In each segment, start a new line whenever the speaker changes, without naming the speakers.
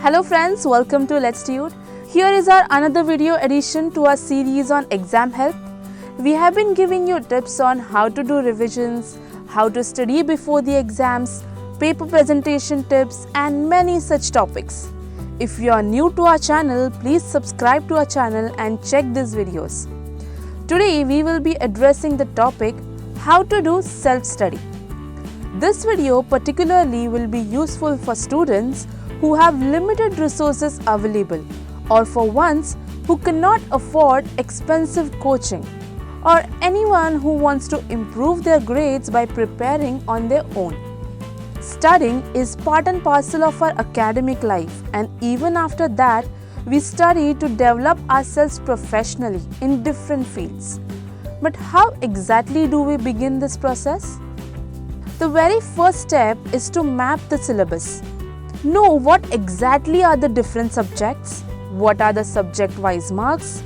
Hello friends, welcome to Let's Tude. Here is our another video addition to our series on exam help. We have been giving you tips on how to do revisions, how to study before the exams, paper presentation tips and many such topics. If you are new to our channel, please subscribe to our channel and check these videos. Today we will be addressing the topic how to do self-study. This video particularly will be useful for students who have limited resources available or for ones who cannot afford expensive coaching or anyone who wants to improve their grades by preparing on their own. Studying is part and parcel of our academic life, and even after that, we study to develop ourselves professionally in different fields. But how exactly do we begin this process? The very first step is to map the syllabus. Know what exactly are the different subjects, what are the subject-wise marks.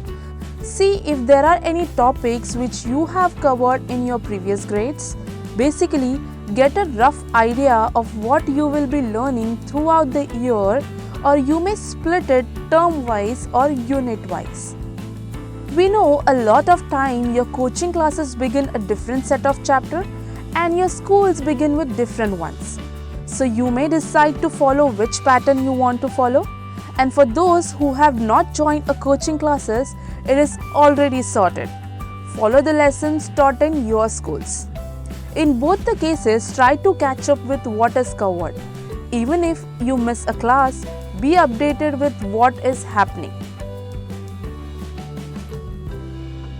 See if there are any topics which you have covered in your previous grades. Basically, get a rough idea of what you will be learning throughout the year, or you may split it term-wise or unit-wise. We know a lot of time your coaching classes begin a different set of chapters and your schools begin with different ones. So you may decide to follow which pattern you want to follow. And for those who have not joined a coaching classes, it is already sorted. Follow the lessons taught in your schools. In both the cases, try to catch up with what is covered. Even if you miss a class, be updated with what is happening.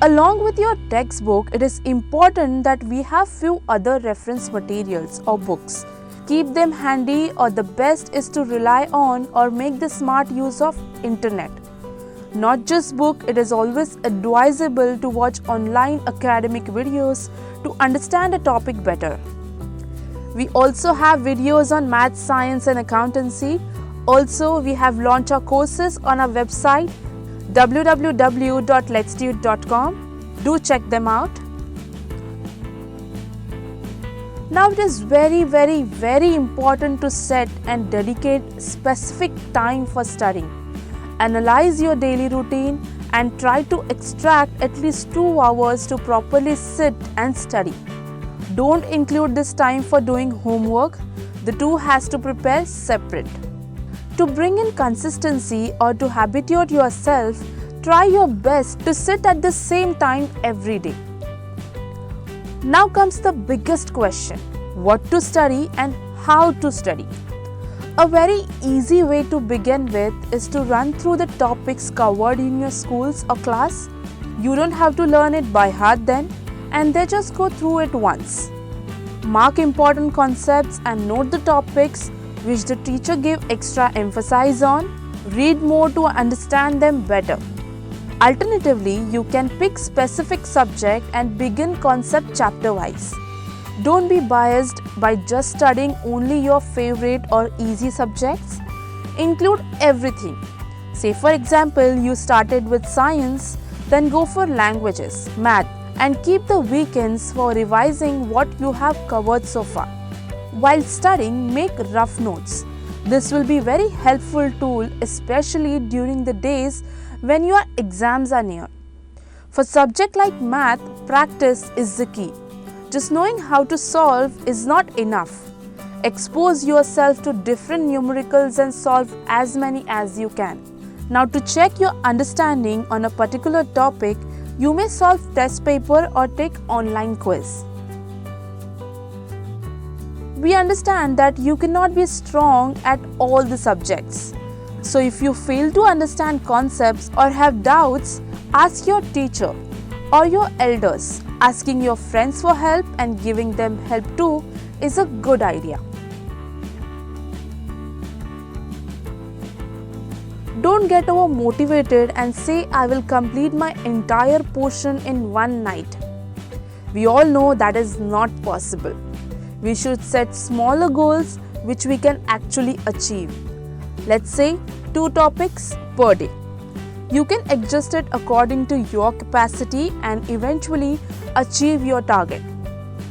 Along with your textbook, it is important that we have few other reference materials or books. Keep them handy, or the best is to rely on or make the smart use of internet. Not just book, it is always advisable to watch online academic videos to understand a topic better. We also have videos on math, science and accountancy. Also, we have launched our courses on our website www.letstude.com. Do check them out. Now it is very important to set and dedicate specific time for studying. Analyze your daily routine and try to extract at least 2 hours to properly sit and study. Don't include this time for doing homework. The two has to prepare separate. To bring in consistency or to habituate yourself, try your best to sit at the same time every day. Now comes the biggest question: what to study and how to study. A very easy way to begin with is to run through the topics covered in your schools or class. You don't have to learn it by heart then, and then just go through it once. Mark important concepts and note the topics which the teacher gave extra emphasis on. Read more to understand them better. Alternatively, you can pick specific subject and begin concept chapter-wise. Don't be biased by just studying only your favorite or easy subjects. Include everything. Say for example, you started with science, then go for languages, math, and keep the weekends for revising what you have covered so far. While studying, make rough notes. This will be very helpful tool, especially during the days when your exams are near. For subject like math, practice is the key. Just knowing how to solve is not enough. Expose yourself to different numericals and solve as many as you can. Now, to check your understanding on a particular topic, you may solve test paper or take online quiz. We understand that you cannot be strong at all the subjects. So if you fail to understand concepts or have doubts, ask your teacher or your elders. Asking your friends for help and giving them help too is a good idea. Don't get over motivated and say, I will complete my entire portion in one night. We all know that is not possible. We should set smaller goals which we can actually achieve. Let's say 2 topics per day. You can adjust it according to your capacity and eventually achieve your target.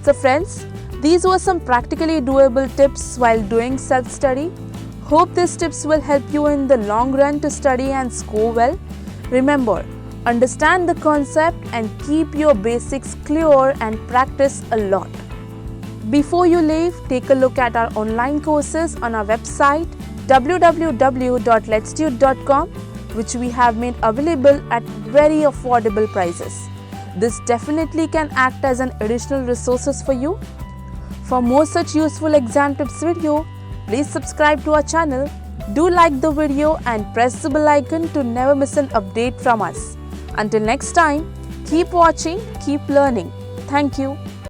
So friends, these were some practically doable tips while doing self-study. Hope these tips will help you in the long run to study and score well. Remember, understand the concept and keep your basics clear and practice a lot. Before you leave, take a look at our online courses on our website www.letstude.com, which we have made available at very affordable prices. This definitely can act as an additional resources for you. For more such useful exam tips video, please subscribe to our channel. Do like the video and press the bell icon to never miss an update from us. Until next time, keep watching, keep learning. Thank you.